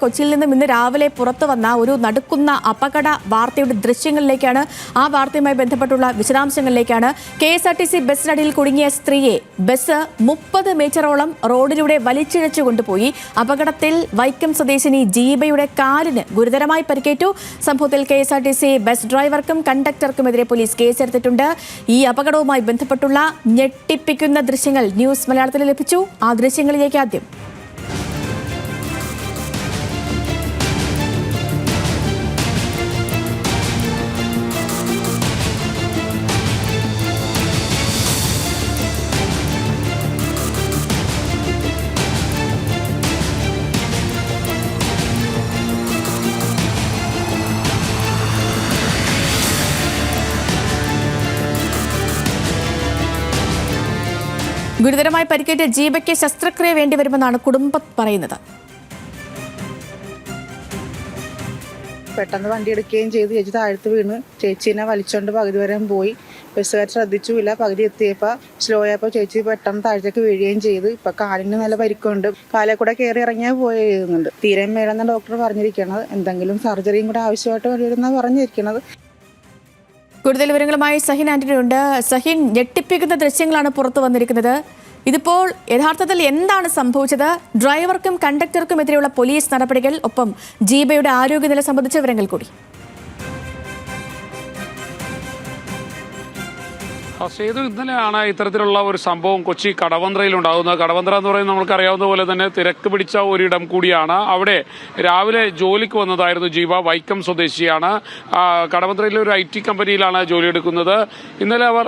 കൊച്ചിയിൽ നിന്നും ഇന്ന് രാവിലെ പുറത്തു വന്ന ഒരു നടുക്കുന്ന അപകട വാർത്തയുടെ ദൃശ്യങ്ങളിലേക്കാണ്. ആ വാർത്തയുമായി ബന്ധപ്പെട്ടുള്ള വിശദാംശങ്ങളിലേക്കാണ്. KSRTC ബസ്സിനടിയിൽ കുടുങ്ങിയ സ്ത്രീയെ ബസ് 30 മീറ്ററോളം റോഡിലൂടെ വലിച്ചിഴച്ചു കൊണ്ടുപോയി. അപകടത്തിൽ വൈക്കം സ്വദേശിനി ജീബയുടെ കാലിന് ഗുരുതരമായി പരിക്കേറ്റു. സംഭവത്തിൽ KSRTC ബസ് ഡ്രൈവർക്കും കണ്ടക്ടർക്കുമെതിരെ പോലീസ് കേസെടുത്തിട്ടുണ്ട്. ഈ അപകടവുമായി ബന്ധപ്പെട്ടുള്ള ഞെട്ടിപ്പിക്കുന്ന ദൃശ്യങ്ങൾ ന്യൂസ് മലയാളത്തിൽ ലഭിച്ചു. ആ ദൃശ്യങ്ങളിലേക്ക് ആദ്യം. ഗുരുതരമായി പരിക്കേറ്റ ജീബയ്ക്ക് ശസ്ത്രക്രിയ വേണ്ടിവരുമെന്നാണ് കുടുംബം പറയുന്നത്. പെട്ടെന്ന് വണ്ടി എടുക്കുകയും ചെയ്തു. ചേച്ചി താഴ്ത്ത് വീണ് ചേച്ചീനെ വലിച്ചോണ്ട് പകുതി വരെ പോയി. ബസ്സുകാർ ശ്രദ്ധിച്ചില്ല. പകുതി എത്തിയപ്പോൾ സ്ലോ ആയപ്പോൾ ചേച്ചി പെട്ടെന്ന് താഴത്തേക്ക് വീഴുകയും ചെയ്തു. ഇപ്പൊ കാലിന് നല്ല പരിക്കുണ്ട്. കാലെ കൂടെ കയറി ഇറങ്ങിയാൽ പോയുന്നുണ്ട്. തീരെ മേലെന്ന ഡോക്ടർ പറഞ്ഞിരിക്കണത്. എന്തെങ്കിലും സർജറിയും കൂടെ ആവശ്യമായിട്ട് വരുമെന്നാണ് പറഞ്ഞിരിക്കുന്നത്. കൂടുതൽ വിവരങ്ങളുമായി സഹിൻ ആന്റണി ഉണ്ട്. സഹിൻ, ഞെട്ടിപ്പിക്കുന്ന ദൃശ്യങ്ങളാണ് പുറത്തു വന്നിരിക്കുന്നത്. ഇതിപ്പോൾ യഥാർത്ഥത്തിൽ എന്താണ് സംഭവിച്ചത്? ഡ്രൈവർക്കും കണ്ടക്ടർക്കുമെതിരെയുള്ള പോലീസ് നടപടികൾ, ഒപ്പം ജീബയുടെ ആരോഗ്യനില സംബന്ധിച്ച വിവരങ്ങൾ കൂടി. സേതു, ഇന്നലെയാണ് ഇത്തരത്തിലുള്ള ഒരു സംഭവം കൊച്ചി കടവന്ത്രയിൽ ഉണ്ടാകുന്നത്. കടവന്ത്ര എന്ന് പറയുന്നത് നമുക്കറിയാവുന്ന പോലെ തന്നെ തിരക്ക് പിടിച്ച ഒരിടം കൂടിയാണ്. അവിടെ രാവിലെ ജോലിക്ക് വന്നതായിരുന്നു ജീവ. വൈക്കം സ്വദേശിയാണ്. കടവന്ത്രയിലെ ഒരു IT കമ്പനിയിലാണ് ജോലിയെടുക്കുന്നത്. ഇന്നലെ അവർ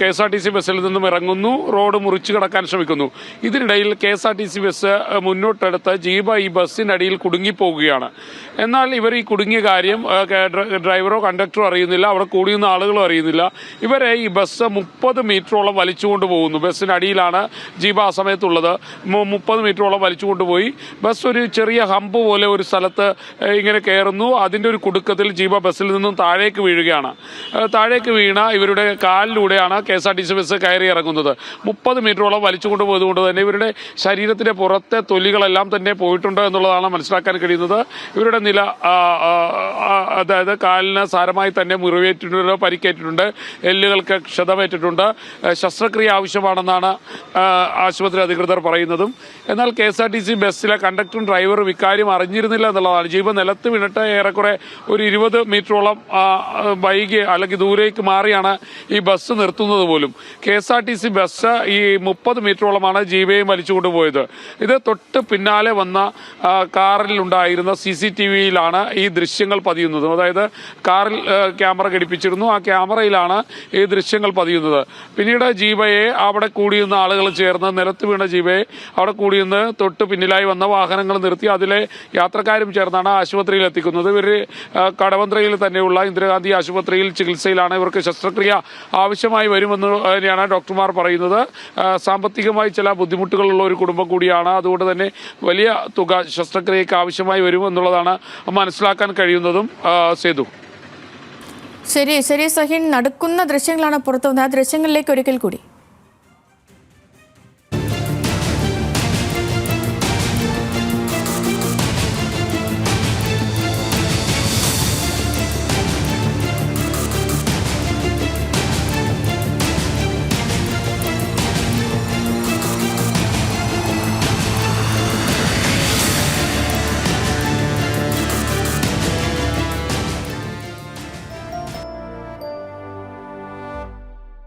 KSRTC ബസ്സിൽ നിന്നും ഇറങ്ങുന്നു. റോഡ് മുറിച്ചു കടക്കാൻ ശ്രമിക്കുന്നു. ഇതിനിടയിൽ KSRTC ബസ് മുന്നോട്ടെടുത്ത് ജീവ ഈ ബസ്സിനടിയിൽ കുടുങ്ങിപ്പോവുകയാണ്. എന്നാൽ ഇവർ ഈ കുടുങ്ങിയ കാര്യം ഡ്രൈവറോ കണ്ടക്ടറോ അറിയുന്നില്ല. അവിടെ കൂടിയുന്ന ആളുകളും അറിയുന്നില്ല. ഇവരെ ഈ ബസ് 30 മീറ്ററോളം വലിച്ചുകൊണ്ട് പോകുന്നു. ബസ്സിനടിയിലാണ് ജീവ ആ സമയത്തുള്ളത്. 30 മീറ്ററോളം വലിച്ചുകൊണ്ടുപോയി. ബസ് ഒരു ചെറിയ ഹമ്പ് പോലെ ഒരു സ്ഥലത്ത് ഇങ്ങനെ കയറുന്നു. അതിൻ്റെ ഒരു കുടുക്കത്തിൽ ജീവ ബസ്സിൽ നിന്നും താഴേക്ക് വീഴുകയാണ്. താഴേക്ക് വീണ ഇവരുടെ കാലിലൂടെയാണ് KSRTC ബസ് കയറി ഇറങ്ങുന്നത്. 30 മീറ്ററോളം വലിച്ചുകൊണ്ട് പോയതുകൊണ്ട് തന്നെ ഇവരുടെ ശരീരത്തിൻ്റെ പുറത്തെ തൊലികളെല്ലാം തന്നെ പോയിട്ടുണ്ട് എന്നുള്ളതാണ് മനസ്സിലാക്കാൻ കഴിയുന്നത്. ഇവരുടെ നില, അതായത് കാലിന് സാരമായി തന്നെ മുറിവേറ്റിട്ടുണ്ട്, പരിക്കേറ്റിട്ടുണ്ട്, എല്ലുകൾക്ക് ക്ഷതമേറ്റിട്ടുണ്ട്. ശസ്ത്രക്രിയ ആവശ്യമാണെന്നാണ് ആശുപത്രി അധികൃതർ പറയുന്നതും. എന്നാൽ KSRTC ബസ്സിലെ കണ്ടക്ടറും ഡ്രൈവറും ഇക്കാര്യം അറിഞ്ഞിരുന്നില്ല എന്നുള്ളതാണ്. ജീവ നിലത്ത് വീണിട്ട് ഏറെക്കുറെ ഒരു 20 മീറ്ററോളം വൈകി അല്ലെങ്കിൽ ദൂരേക്ക് മാറിയാണ് ഈ ബസ് നിർത്തുന്നത് പോലും. KSRTC ബസ് ഈ 30 മീറ്ററോളമാണ് ജീവയും വലിച്ചുകൊണ്ടുപോയത്. ഇത് തൊട്ട് പിന്നാലെ വന്ന കാറിൽ ഉണ്ടായിരുന്ന CCTVയിലാണ് ഈ ദൃശ്യങ്ങൾ പതിയുന്നത്. അതായത് കാറിൽ ക്യാമറ ഘടിപ്പിച്ചിരുന്നു. ആ ക്യാമറയിലാണ് ഈ ദൃശ്യങ്ങൾ പതിയുന്നത്. പിന്നീട് ജീവയെ അവിടെ കൂടിയുന്ന ആളുകൾ ചേർന്ന്, നിലത്ത് വീണ ജീവയെ അവിടെ കൂടിയുന്ന തൊട്ട് പിന്നിലായി വന്ന വാഹനങ്ങൾ നിർത്തി അതിലെ യാത്രക്കാരും ചേർന്നാണ് ആശുപത്രിയിൽ എത്തിക്കുന്നത്. ഇവർ കടവന്ത്രയിൽ തന്നെയുള്ള ഇന്ദിരാഗാന്ധി ആശുപത്രിയിൽ ചികിത്സയിലാണ്. ഇവർക്ക് ശസ്ത്രക്രിയ ആവശ്യമായി വരുമെന്ന് തന്നെയാണ് ഡോക്ടർമാർ പറയുന്നത്. സാമ്പത്തികമായി ചില ബുദ്ധിമുട്ടുകളുള്ള ഒരു കുടുംബം കൂടിയാണ്. അതുകൊണ്ട് തന്നെ വലിയ തുക ശസ്ത്രക്രിയയ്ക്ക് ആവശ്യമായി വരുമെന്നുള്ളതാണ് മനസ്സിലാക്കാൻ കഴിയുന്നതും. സേതു, ശരി സഹിൻ, നടക്കുന്ന ദൃശ്യങ്ങളാണ് പുറത്തു വന്നത്. ആ ദൃശ്യങ്ങളിലേക്ക് ഒരിക്കൽ കൂടി.